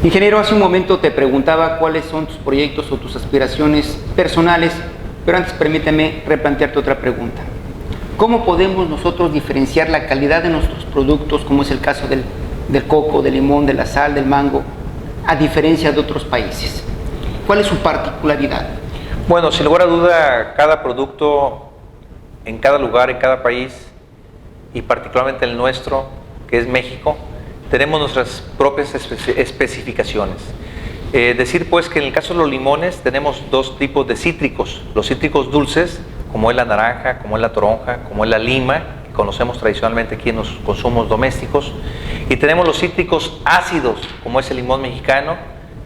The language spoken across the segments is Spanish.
Ingeniero, hace un momento te preguntaba cuáles son tus proyectos o tus aspiraciones personales, pero antes permíteme replantearte otra pregunta. ¿Cómo podemos nosotros diferenciar la calidad de nuestros productos, como es el caso del coco, del limón, de la sal, del mango, a diferencia de otros países? ¿Cuál es su particularidad? Bueno, sin lugar a duda, cada producto en cada lugar, en cada país, y particularmente el nuestro, que es México, tenemos nuestras propias especificaciones. Decir pues que en el caso de los limones tenemos dos tipos de cítricos: los cítricos dulces, como es la naranja, como es la toronja, como es la lima, que conocemos tradicionalmente aquí en los consumos domésticos, y tenemos los cítricos ácidos, como es el limón mexicano,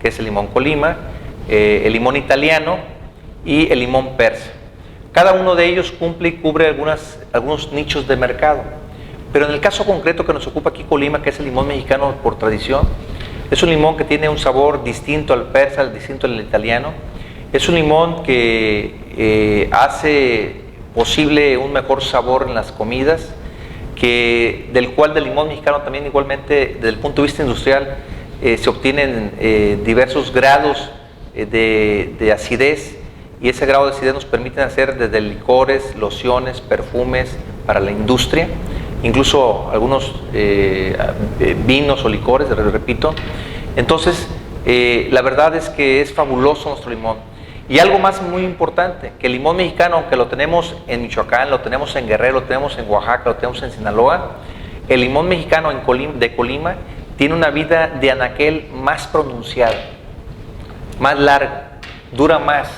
que es el limón Colima, el limón italiano y el limón persa. Cada uno de ellos cumple y cubre algunos nichos de mercado. Pero en el caso concreto que nos ocupa aquí Colima, que es el limón mexicano por tradición, es un limón que tiene un sabor distinto al persa, distinto al italiano. Es un limón que hace posible un mejor sabor en las comidas, del cual del limón mexicano también igualmente, desde el punto de vista industrial, se obtienen diversos grados de acidez, y ese grado de acidez nos permite hacer desde licores, lociones, perfumes para la industria, incluso algunos vinos o licores, repito. Entonces, la verdad es que es fabuloso nuestro limón. Y algo más muy importante, que el limón mexicano, aunque lo tenemos en Michoacán, lo tenemos en Guerrero, lo tenemos en Oaxaca, lo tenemos en Sinaloa, el limón mexicano de Colima tiene una vida de anaquel más pronunciada, más larga, dura más.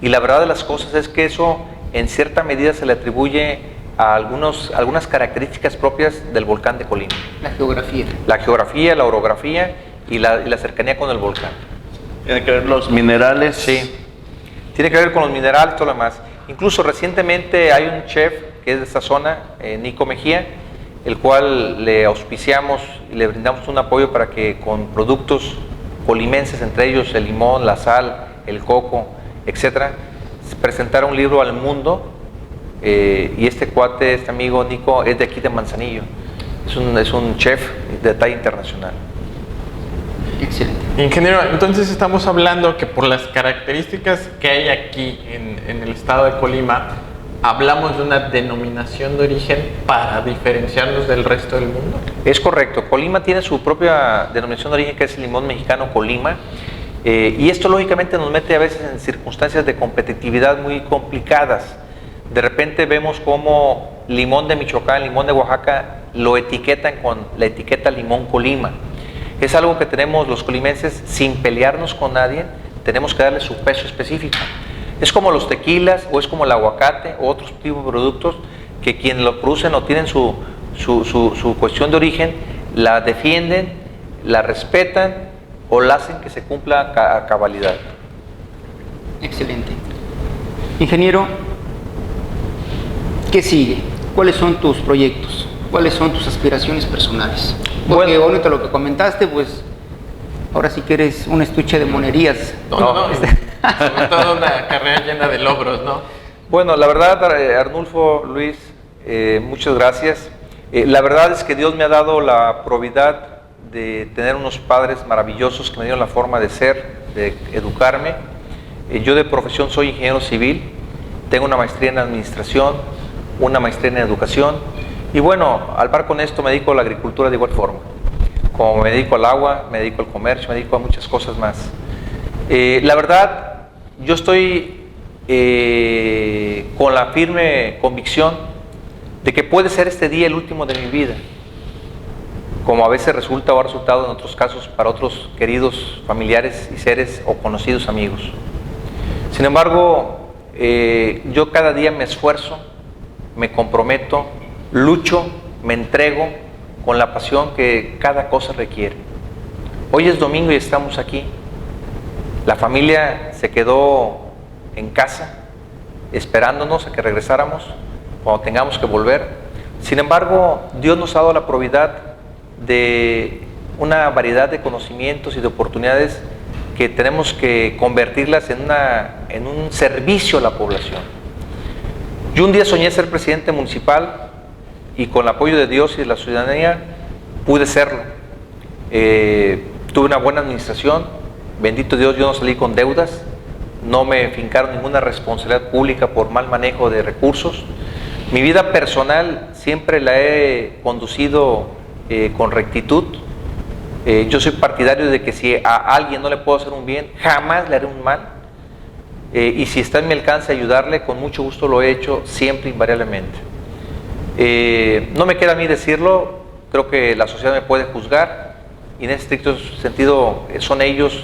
Y la verdad de las cosas es que eso en cierta medida se le atribuye a algunas características propias del volcán de Colima. La geografía. La geografía, la orografía y la cercanía con el volcán. ¿Tiene que ver los minerales? Sí, tiene que ver con los minerales y todo lo demás. Incluso recientemente hay un chef que es de esta zona, Nico Mejía, el cual le auspiciamos y le brindamos un apoyo para que con productos colimenses, entre ellos el limón, la sal, el coco, etcétera, presentara un libro al mundo. Y este cuate, este amigo Nico, es de aquí de Manzanillo. Es un chef de talla internacional. Excelente. Ingeniero, entonces estamos hablando que por las características que hay aquí en el estado de Colima, hablamos de una denominación de origen para diferenciarnos del resto del mundo. Es correcto. Colima tiene su propia denominación de origen, que es el limón mexicano Colima. Y esto lógicamente nos mete a veces en circunstancias de competitividad muy complicadas. De repente vemos como limón de Michoacán, limón de Oaxaca, lo etiquetan con la etiqueta limón Colima. Es algo que tenemos los colimenses, sin pelearnos con nadie, tenemos que darle su peso específico. Es como los tequilas, o es como el aguacate, o otros tipos de productos, que quien lo producen o tienen su cuestión de origen, la defienden, la respetan, o la hacen que se cumpla a cabalidad. Excelente. Ingeniero, ¿qué sigue? ¿Cuáles son tus proyectos? ¿Cuáles son tus aspiraciones personales? Porque Bueno, ahorita lo que comentaste, pues ahora sí que eres un estuche de monerías. Sobre todo una carrera llena de logros, ¿no? Bueno, la verdad, Arnulfo, Luis, muchas gracias. La verdad es que Dios me ha dado la probidad de tener unos padres maravillosos que me dieron la forma de ser, de educarme. Yo de profesión soy ingeniero civil, tengo una maestría en administración, una maestría en educación, y bueno, al par con esto me dedico a la agricultura de igual forma. Como me dedico al agua, me dedico al comercio, me dedico a muchas cosas más. La verdad, yo estoy con la firme convicción de que puede ser este día el último de mi vida, como a veces resulta o ha resultado en otros casos para otros queridos familiares y seres o conocidos amigos. Sin embargo, yo cada día me esfuerzo, me comprometo, lucho, me entrego con la pasión que cada cosa requiere. Hoy es domingo y estamos aquí. La familia se quedó en casa esperándonos a que regresáramos cuando tengamos que volver. Sin embargo, Dios nos ha dado la probidad de una variedad de conocimientos y de oportunidades que tenemos que convertirlas en un servicio a la población. Yo un día soñé ser presidente municipal y con el apoyo de Dios y de la ciudadanía pude serlo. tuve una buena administración, bendito Dios, yo no salí con deudas, no me fincaron ninguna responsabilidad pública por mal manejo de recursos. Mi vida personal siempre la he conducido con rectitud. Yo soy partidario de que si a alguien no le puedo hacer un bien, jamás le haré un mal. Y si está en mi alcance ayudarle, con mucho gusto lo he hecho, siempre, invariablemente. No me queda a mí decirlo, creo que la sociedad me puede juzgar, y en ese estricto sentido son ellos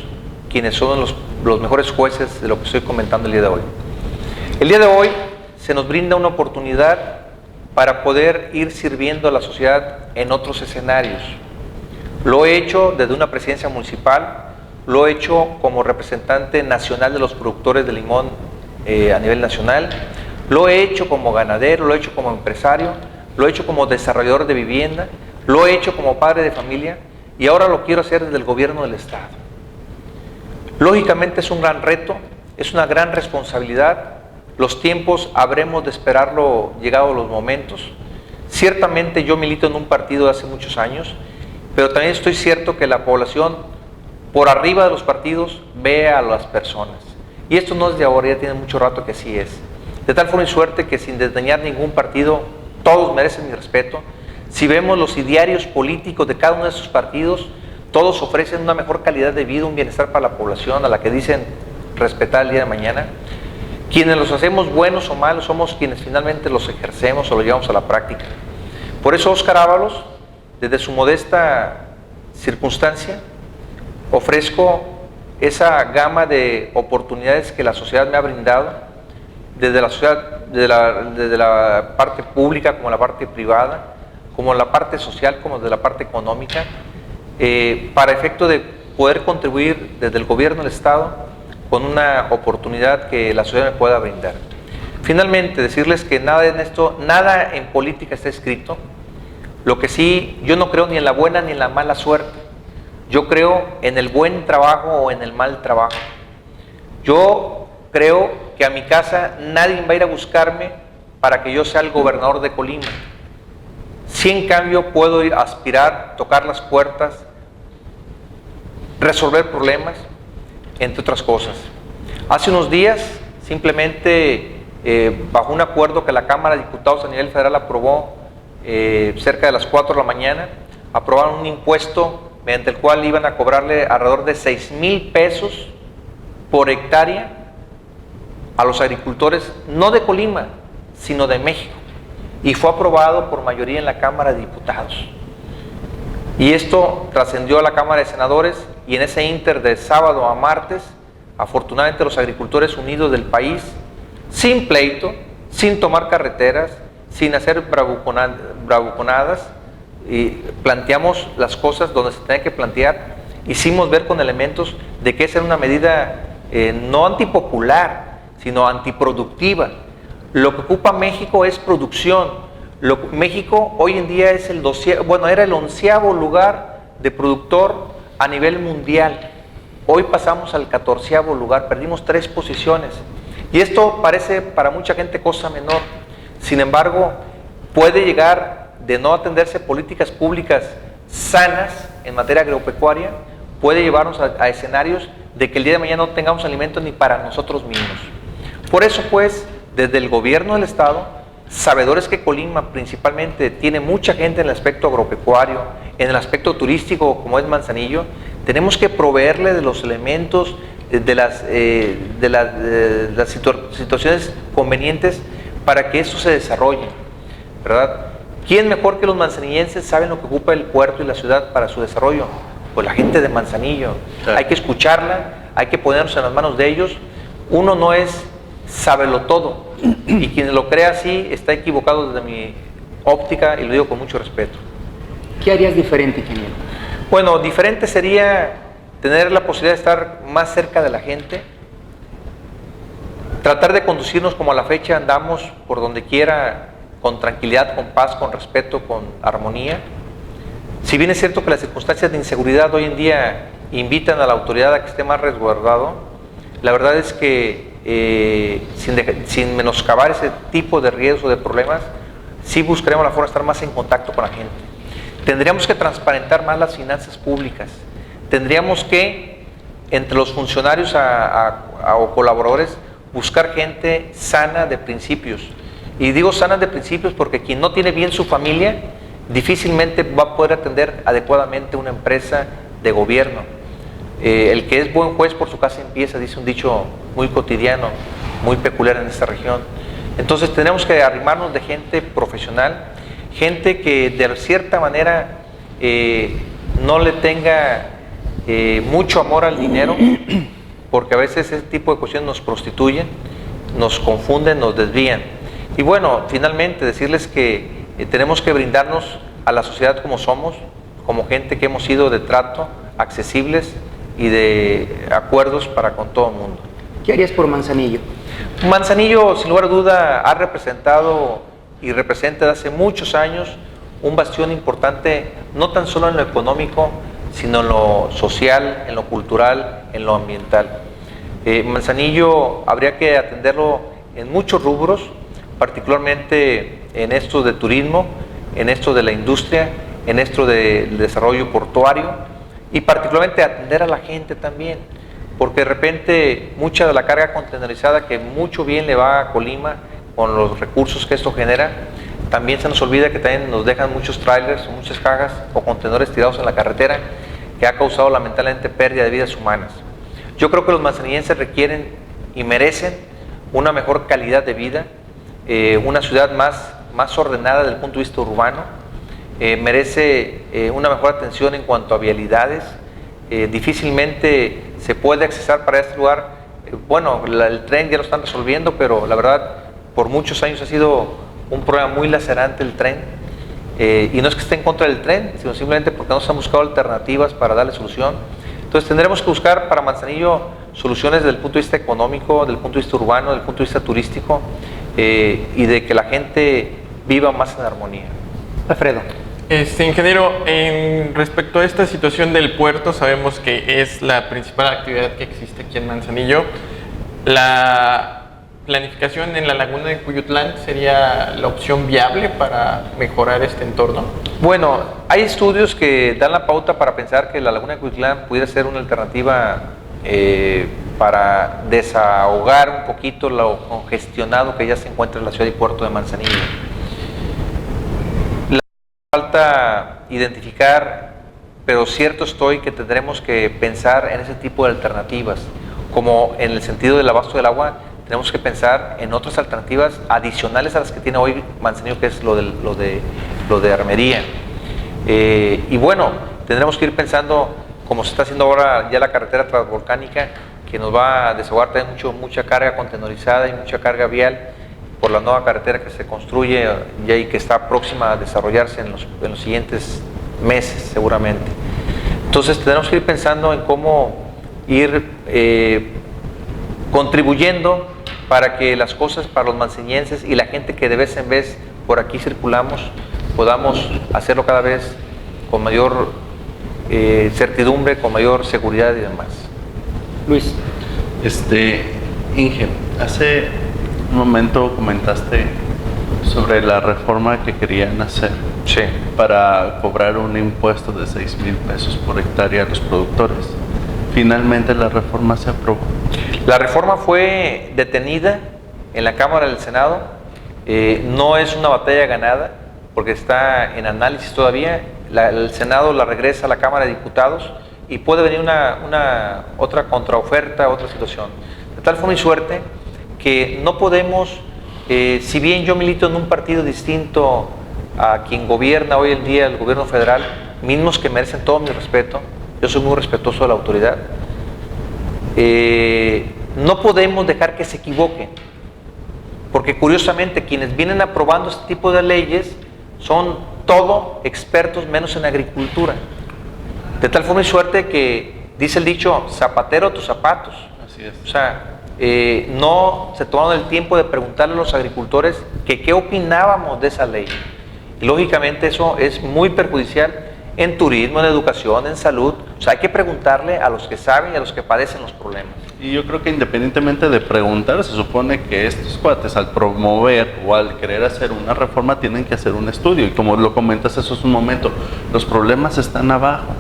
quienes son los mejores jueces de lo que estoy comentando el día de hoy. El día de hoy se nos brinda una oportunidad para poder ir sirviendo a la sociedad en otros escenarios. Lo he hecho desde una presidencia municipal, lo he hecho como representante nacional de los productores de limón a nivel nacional, lo he hecho como ganadero, lo he hecho como empresario, lo he hecho como desarrollador de vivienda, lo he hecho como padre de familia y ahora lo quiero hacer desde el gobierno del Estado. Lógicamente es un gran reto, es una gran responsabilidad, los tiempos habremos de esperarlo llegados los momentos. Ciertamente yo milito en un partido de hace muchos años, pero también estoy cierto que la población por arriba de los partidos ve a las personas. Y esto no es de ahora, ya tiene mucho rato que así es. De tal forma y suerte que sin desdeñar ningún partido, todos merecen mi respeto. Si vemos los idearios políticos de cada uno de esos partidos, todos ofrecen una mejor calidad de vida, un bienestar para la población, a la que dicen respetar el día de mañana. Quienes los hacemos buenos o malos somos quienes finalmente los ejercemos o los llevamos a la práctica. Por eso Óscar Ábalos, desde su modesta circunstancia, ofrezco esa gama de oportunidades que la sociedad me ha brindado, desde la sociedad, desde la parte pública como la parte privada, como la parte social como desde la parte económica, para efecto de poder contribuir desde el gobierno del Estado con una oportunidad que la sociedad me pueda brindar. Finalmente, decirles que nada en esto, nada en política está escrito. Lo que sí, yo no creo ni en la buena ni en la mala suerte. Yo creo en el buen trabajo o en el mal trabajo. Yo creo que a mi casa nadie va a ir a buscarme para que yo sea el gobernador de Colima. Sí, en cambio, puedo ir a aspirar, tocar las puertas, resolver problemas, entre otras cosas. Hace unos días, simplemente bajo un acuerdo que la Cámara de Diputados a nivel federal aprobó, cerca de las 4 de la mañana, aprobaron un impuesto mediante el cual iban a cobrarle alrededor de 6,000 pesos por hectárea a los agricultores, no de Colima, sino de México. Y fue aprobado por mayoría en la Cámara de Diputados. Y esto trascendió a la Cámara de Senadores, y en ese ínter de sábado a martes, afortunadamente los agricultores unidos del país, sin pleito, sin tomar carreteras, sin hacer bravuconadas, y planteamos las cosas donde se tenía que plantear. Hicimos ver con elementos de que esa era una medida no antipopular, sino antiproductiva. Lo que ocupa México es producción. México hoy en día es era el 11º lugar de productor a nivel mundial. Hoy pasamos al 14º lugar, perdimos 3 posiciones. Y esto parece para mucha gente cosa menor. Sin embargo, puede llegar, de no atenderse políticas públicas sanas en materia agropecuaria, puede llevarnos a escenarios de que el día de mañana no tengamos alimentos ni para nosotros mismos. Por eso, pues, desde el gobierno del Estado, sabedores que Colima principalmente tiene mucha gente en el aspecto agropecuario, en el aspecto turístico como es Manzanillo, tenemos que proveerle de los elementos, de las situaciones convenientes para que eso se desarrolle, ¿verdad? ¿Quién mejor que los manzanillenses saben lo que ocupa el puerto y la ciudad para su desarrollo? Pues la gente de Manzanillo. Sí. Hay que escucharla, hay que ponernos en las manos de ellos. Uno no es sábelo todo, y quien lo crea así está equivocado desde mi óptica, y lo digo con mucho respeto. ¿Qué harías diferente, ingeniero? Bueno, diferente sería tener la posibilidad de estar más cerca de la gente, tratar de conducirnos como a la fecha andamos por donde quiera, con tranquilidad, con paz, con respeto, con armonía. Si bien es cierto que las circunstancias de inseguridad hoy en día invitan a la autoridad a que esté más resguardado, la verdad es que sin menoscabar ese tipo de riesgos o de problemas, sí buscaremos la forma de estar más en contacto con la gente. Tendríamos que transparentar más las finanzas públicas, tendríamos que, entre los funcionarios o colaboradores, buscar gente sana de principios. Y digo sana de principios porque quien no tiene bien su familia, difícilmente va a poder atender adecuadamente una empresa de gobierno. El que es buen juez por su casa empieza, dice un dicho muy cotidiano, muy peculiar en esta región. Entonces tenemos que arrimarnos de gente profesional, gente que de cierta manera no le tenga mucho amor al dinero, porque a veces ese tipo de cuestiones nos prostituyen, nos confunden, nos desvían. Y bueno, finalmente decirles que tenemos que brindarnos a la sociedad como somos, como gente que hemos sido de trato, accesibles y de acuerdos para con todo el mundo. ¿Qué harías por Manzanillo? Manzanillo, sin lugar a duda, ha representado y representa desde hace muchos años un bastión importante, no tan solo en lo económico, sino en lo social, en lo cultural, en lo ambiental. Manzanillo habría que atenderlo en muchos rubros, particularmente en esto de turismo, en esto de la industria, en esto del desarrollo portuario y particularmente atender a la gente también, porque de repente mucha de la carga contenerizada que mucho bien le va a Colima con los recursos que esto genera, también se nos olvida que también nos dejan muchos trailers, muchas cajas o contenedores tirados en la carretera que ha causado lamentablemente pérdida de vidas humanas. Yo creo que los manzanillenses requieren y merecen una mejor calidad de vida, una ciudad más ordenada desde el punto de vista urbano, merece una mejor atención en cuanto a vialidades. Difícilmente se puede accesar para este lugar. Bueno, el tren ya lo están resolviendo, pero la verdad por muchos años ha sido un problema muy lacerante el tren. Y no es que esté en contra del tren, sino simplemente porque no se han buscado alternativas para darle solución. Entonces tendremos que buscar para Manzanillo soluciones desde el punto de vista económico, desde el punto de vista urbano, desde el punto de vista turístico, y de que la gente viva más en armonía. Alfredo. Ingeniero, respecto a esta situación del puerto, sabemos que es la principal actividad que existe aquí en Manzanillo. La planificación en la laguna de Cuyutlán sería la opción viable para mejorar este entorno. Bueno, hay estudios que dan la pauta para pensar que la laguna de Cuyutlán pudiera ser una alternativa para desahogar un poquito lo congestionado que ya se encuentra en la ciudad y puerto de Manzanillo. Falta identificar, pero cierto estoy que tendremos que pensar en ese tipo de alternativas, como en el sentido del abasto del agua, tenemos que pensar en otras alternativas adicionales a las que tiene hoy Manzanillo, que es lo de armería. Y bueno, tendremos que ir pensando, como se está haciendo ahora ya la carretera transvolcánica, que nos va a desahogar también mucha carga contenerizada y mucha carga vial por la nueva carretera que se construye ya y que está próxima a desarrollarse en los siguientes meses seguramente. Entonces tenemos que ir pensando en cómo ir contribuyendo para que las cosas para los manzanillenses y la gente que de vez en vez por aquí circulamos podamos hacerlo cada vez con mayor certidumbre, con mayor seguridad y demás. Luis. Inge, hace un momento comentaste sobre la reforma que querían hacer, sí, para cobrar un impuesto de 6,000 pesos por hectárea a los productores. Finalmente la reforma se aprobó. La reforma fue detenida en la Cámara del Senado. No es una batalla ganada porque está en análisis todavía. El Senado la regresa a la Cámara de Diputados y puede venir otra contraoferta, otra situación. De tal forma y suerte que no podemos, si bien yo milito en un partido distinto a quien gobierna hoy en día, el gobierno federal, mismos que merecen todo mi respeto, yo soy muy respetuoso de la autoridad, no podemos dejar que se equivoquen, porque curiosamente quienes vienen aprobando este tipo de leyes son todo expertos menos en agricultura, de tal forma y suerte que dice el dicho, zapatero a tus zapatos. Así es. O sea, no se tomaron el tiempo de preguntarle a los agricultores que qué opinábamos de esa ley. Y lógicamente eso es muy perjudicial en turismo, en educación, en salud. O sea, hay que preguntarle a los que saben y a los que padecen los problemas. Y yo creo que independientemente de preguntar, se supone que estos cuates al promover o al querer hacer una reforma tienen que hacer un estudio. Y como lo comentas eso es un momento, los problemas están abajo.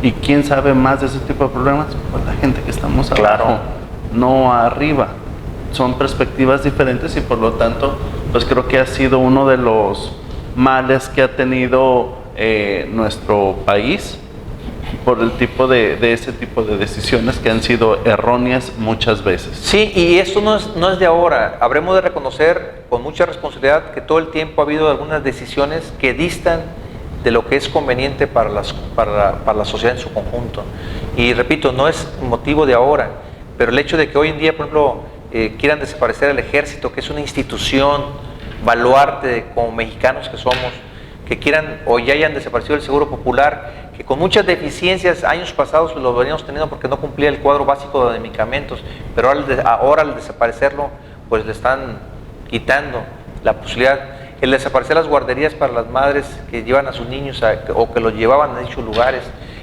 ¿Y quién sabe más de ese tipo de problemas? Pues la gente que estamos abajo, Claro. no arriba. Son perspectivas diferentes y por lo tanto, pues creo que ha sido uno de los males que ha tenido nuestro país por el tipo de ese tipo de decisiones que han sido erróneas muchas veces. Sí, y esto no es de ahora. Habremos de reconocer con mucha responsabilidad que todo el tiempo ha habido algunas decisiones que distan de lo que es conveniente para la sociedad en su conjunto. Y repito, no es motivo de ahora, pero el hecho de que hoy en día, por ejemplo, quieran desaparecer el ejército, que es una institución, baluarte como mexicanos que somos, que quieran o ya hayan desaparecido el Seguro Popular, que con muchas deficiencias años pasados lo veníamos teniendo porque no cumplía el cuadro básico de medicamentos, pero ahora al desaparecerlo, pues le están quitando la posibilidad, el desaparecer las guarderías para las madres que llevan a sus niños o que los llevaban a dichos lugares,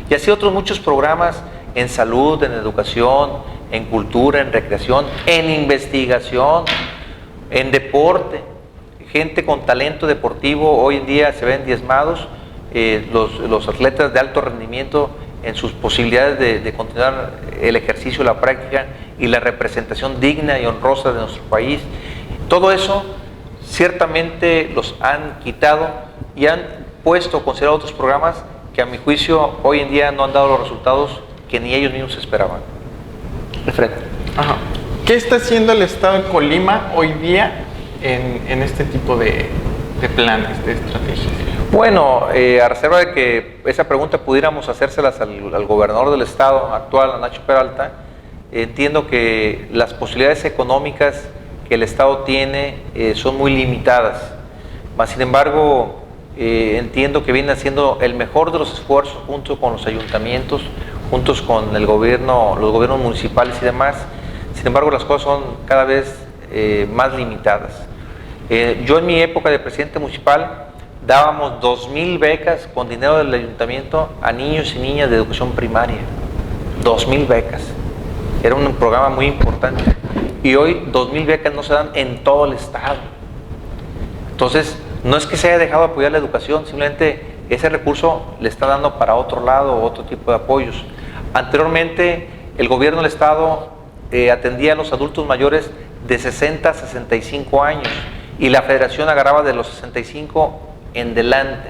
y así otros muchos programas en salud, en educación, en cultura, en recreación, en investigación, en deporte. Gente con talento deportivo hoy en día se ven diezmados, los atletas de alto rendimiento en sus posibilidades de continuar el ejercicio, la práctica y la representación digna y honrosa de nuestro país. Todo eso ciertamente los han quitado y han puesto o considerado otros programas que a mi juicio hoy en día no han dado los resultados que ni ellos mismos esperaban. Alfredo. Ajá. ¿Qué está haciendo el Estado de Colima hoy día en este tipo de planes, de estrategias? Bueno, a reserva de que esa pregunta pudiéramos hacérselas al gobernador del estado actual, a Nacho Peralta, entiendo que las posibilidades económicas que el estado tiene son muy limitadas. Mas, sin embargo, entiendo que viene haciendo el mejor de los esfuerzos junto con los ayuntamientos, juntos con el gobierno, los gobiernos municipales y demás. Sin embargo, las cosas son cada vez más limitadas. Yo en mi época de presidente municipal dábamos 2,000 becas con dinero del ayuntamiento a niños y niñas de educación primaria. 2,000 becas. Era un programa muy importante. Y hoy 2,000 becas no se dan en todo el estado. Entonces, no es que se haya dejado de apoyar la educación, simplemente ese recurso le está dando para otro lado, otro tipo de apoyos. Anteriormente, el gobierno del estado atendía a los adultos mayores de 60 a 65 años y la federación agarraba de los 65 en delante.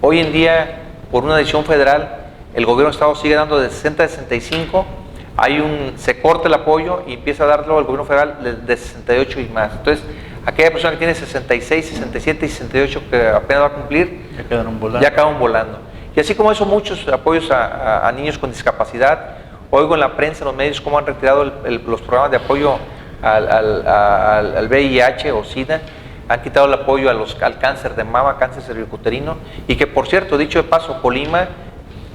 Hoy en día, por una decisión federal, el gobierno del estado sigue dando de 60 a 65, se corta el apoyo y empieza a darlo al gobierno federal de 68 y más. Entonces, aquella persona que tiene 66, 67 y 68 que apenas va a cumplir, ya quedaron volando. Y así como eso, muchos apoyos a niños con discapacidad. Oigo en la prensa, en los medios, cómo han retirado los programas de apoyo al VIH o SIDA, han quitado el apoyo al cáncer de mama, cáncer cervicuterino, y que, por cierto, dicho de paso, Colima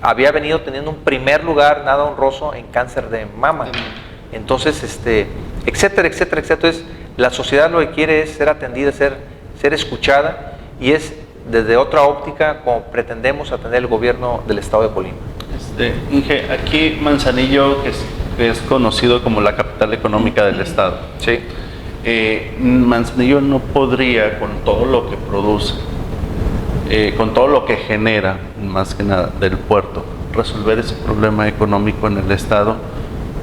había venido teniendo un primer lugar nada honroso en cáncer de mama. Entonces, etcétera, etcétera, etcétera. Entonces, la sociedad lo que quiere es ser atendida, ser escuchada, y es desde otra óptica como pretendemos atender el gobierno del estado de Colima. Inge, aquí Manzanillo, que es conocido como la capital económica del estado. Sí. Manzanillo no podría, con todo lo que produce, con todo lo que genera, más que nada, del puerto, resolver ese problema económico en el estado,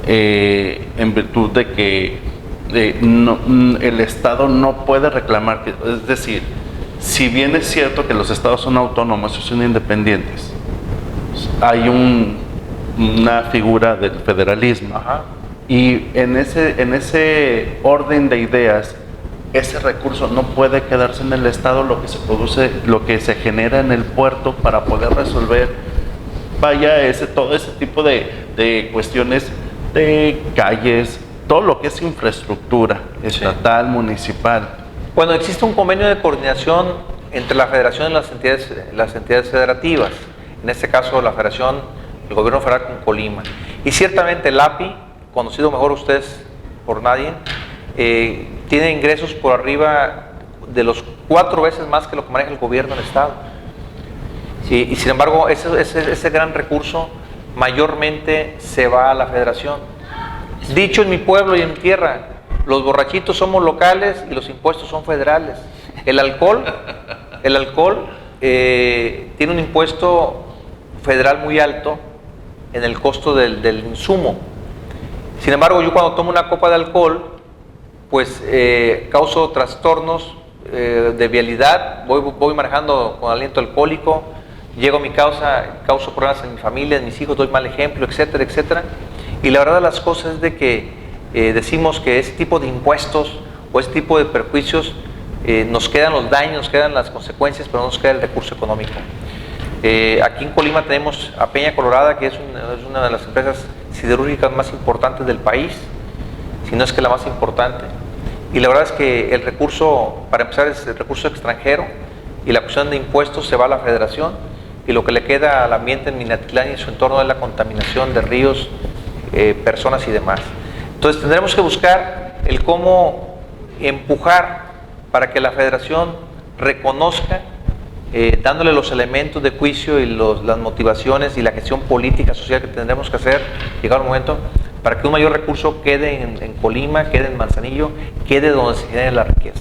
en virtud de que el estado no puede reclamar, es decir, si bien es cierto que los estados son autónomos y son independientes, hay una figura del federalismo. Ajá. Y en ese orden de ideas, ese recurso no puede quedarse en el estado, lo que se produce, lo que se genera en el puerto para poder resolver, todo ese tipo de cuestiones de calles, todo lo que es infraestructura estatal, municipal. Bueno, existe un convenio de coordinación entre la federación y las entidades federativas. En este caso, la federación, el gobierno federal con Colima. Y ciertamente el API, conocido mejor ustedes por nadie, tiene ingresos por arriba de los 4 veces más que lo que maneja el gobierno del estado. Sí, y sin embargo, ese gran recurso mayormente se va a la federación. Dicho en mi pueblo y en mi tierra, los borrachitos somos locales y los impuestos son federales. El alcohol tiene un impuesto federal muy alto en el costo del insumo. Sin embargo, yo cuando tomo una copa de alcohol, pues causo trastornos de vialidad, voy manejando con aliento alcohólico, llego a mi casa, causo problemas en mi familia, en mis hijos, doy mal ejemplo, etcétera, etcétera. Y la verdad de las cosas es de que decimos que ese tipo de impuestos o ese tipo de perjuicios nos quedan los daños, nos quedan las consecuencias, pero no nos queda el recurso económico. Aquí en Colima tenemos a Peña Colorada, que es una de las empresas siderúrgicas más importantes del país, si no es que la más importante. Y la verdad es que el recurso, para empezar, es el recurso extranjero, y la cuestión de impuestos se va a la federación, y lo que le queda al ambiente en Minatitlán y su entorno es la contaminación de ríos, personas y demás. Entonces tendremos que buscar el cómo empujar para que la federación reconozca, dándole los elementos de juicio y las motivaciones y la gestión política, social que tendremos que hacer, llegar un momento, para que un mayor recurso quede en Colima, quede en Manzanillo, quede donde se genere la riqueza.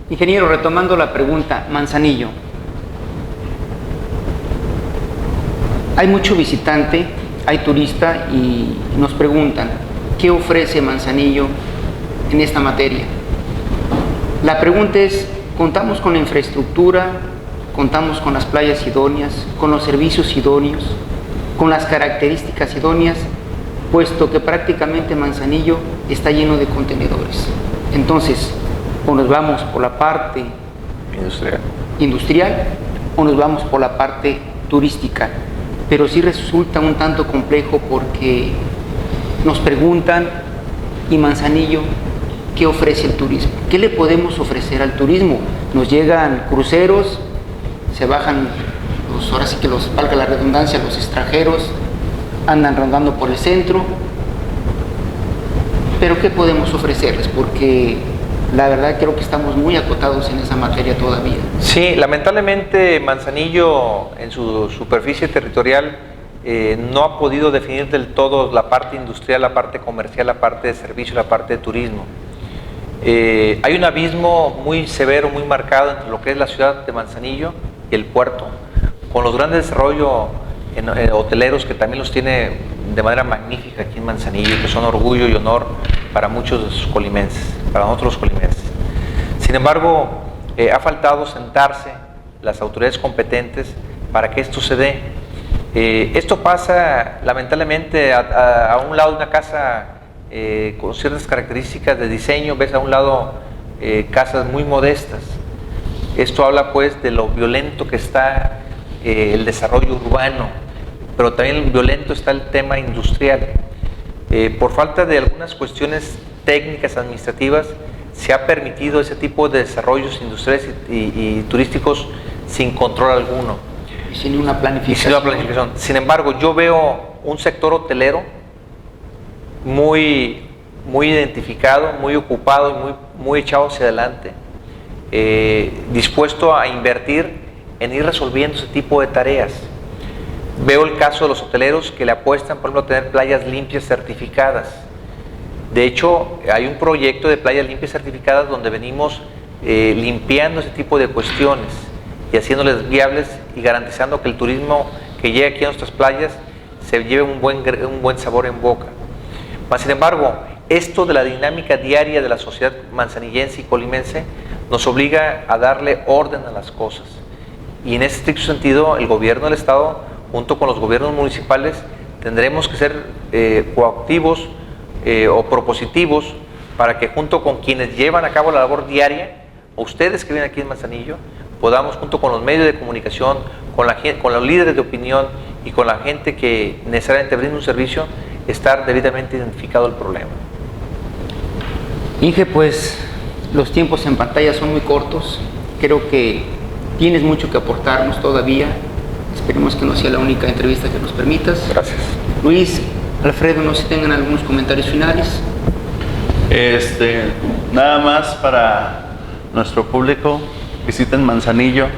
Ingeniero, retomando la pregunta, Manzanillo. Hay mucho visitante, hay turista y nos preguntan, ¿qué ofrece Manzanillo en esta materia? La pregunta es, ¿contamos con la infraestructura? ¿Contamos con las playas idóneas? ¿Con los servicios idóneos? ¿Con las características idóneas? Puesto que prácticamente Manzanillo está lleno de contenedores. Entonces, o nos vamos por la parte industrial o nos vamos por la parte turística. Pero sí resulta un tanto complejo porque nos preguntan, ¿y Manzanillo qué ofrece el turismo? ¿Qué le podemos ofrecer al turismo? Nos llegan cruceros, se bajan, ahora sí que valga la redundancia, los extranjeros, andan rondando por el centro, pero ¿qué podemos ofrecerles? Porque la verdad creo que estamos muy acotados en esa materia todavía. Sí, lamentablemente Manzanillo en su superficie territorial no ha podido definir del todo la parte industrial, la parte comercial, la parte de servicio, la parte de turismo. Hay un abismo muy severo, muy marcado entre lo que es la ciudad de Manzanillo y el puerto, con los grandes desarrollos hoteleros que también los tiene de manera magnífica aquí en Manzanillo, que son orgullo y honor para muchos de sus colimenses, para nosotros los colimenses. Sin embargo, ha faltado sentarse las autoridades competentes para que esto se dé. Esto pasa lamentablemente a un lado de una casa con ciertas características de diseño, ves a un lado casas muy modestas. Esto habla pues de lo violento que está el desarrollo urbano, pero también violento está el tema industrial. Por falta de algunas cuestiones técnicas, administrativas, se ha permitido ese tipo de desarrollos industriales y turísticos sin control alguno. Y sin una planificación. Sin embargo, yo veo un sector hotelero muy identificado, muy ocupado y muy echado hacia adelante, dispuesto a invertir en ir resolviendo ese tipo de tareas. Veo el caso de los hoteleros que le apuestan, por ejemplo, a tener playas limpias certificadas. De hecho, hay un proyecto de playas limpias certificadas donde venimos limpiando ese tipo de cuestiones y haciéndoles viables y garantizando que el turismo que llegue aquí a nuestras playas se lleve un buen sabor en boca. Mas, sin embargo, esto de la dinámica diaria de la sociedad manzanillense y colimense nos obliga a darle orden a las cosas. Y en ese estricto sentido, el gobierno del Estado, junto con los gobiernos municipales, tendremos que ser coactivos o propositivos para que junto con quienes llevan a cabo la labor diaria, o ustedes que viven aquí en Manzanillo, podamos junto con los medios de comunicación, con los líderes de opinión y con la gente que necesariamente brinda un servicio, estar debidamente identificado el problema. Inge, pues los tiempos en pantalla son muy cortos, creo que tienes mucho que aportarnos todavía, esperemos que no sea la única entrevista que nos permitas. Gracias. Luis, Alfredo, no sé si tengan algunos comentarios finales. Nada más para nuestro público, visiten Manzanillo,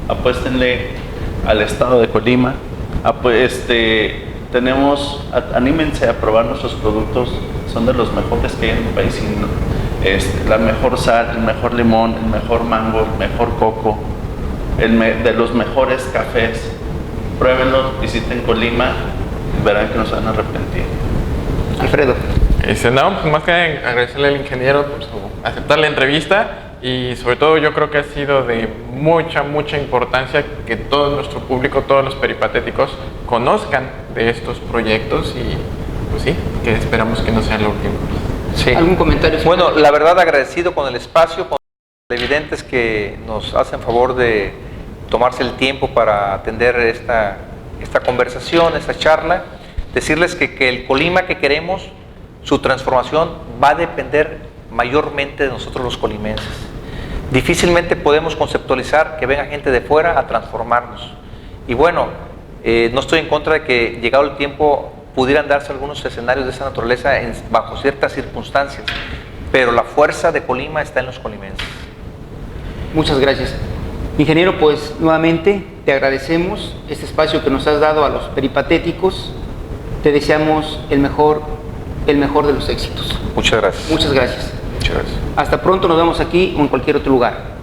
apuéstenle al estado de Colima, anímense a probar nuestros productos, son de los mejores que hay en el país, la mejor sal, el mejor limón, el mejor mango, el mejor coco, de los mejores cafés. Pruébenlos, visiten Colima verán que no se van a arrepentir. Alfredo. No, pues más que agradecerle al ingeniero por aceptar la entrevista y sobre todo yo creo que ha sido de mucha importancia que todo nuestro público, todos los peripatéticos conozcan de estos proyectos y pues sí, que esperamos que no sean la última. Sí. ¿Algún comentario? Bueno, la verdad agradecido con el espacio, con los evidentes que nos hacen favor de tomarse el tiempo para atender esta conversación, esta charla. Decirles que el Colima que queremos, su transformación va a depender mayormente de nosotros los colimenses. Difícilmente podemos conceptualizar que venga gente de fuera a transformarnos. Y bueno, no estoy en contra de que llegado el tiempo pudieran darse algunos escenarios de esa naturaleza bajo ciertas circunstancias, pero la fuerza de Colima está en los colimenses. Muchas gracias. Ingeniero, pues nuevamente te agradecemos este espacio que nos has dado a los peripatéticos. Te deseamos el mejor de los éxitos. Muchas gracias. Muchas gracias. Muchas gracias. Hasta pronto, nos vemos aquí o en cualquier otro lugar.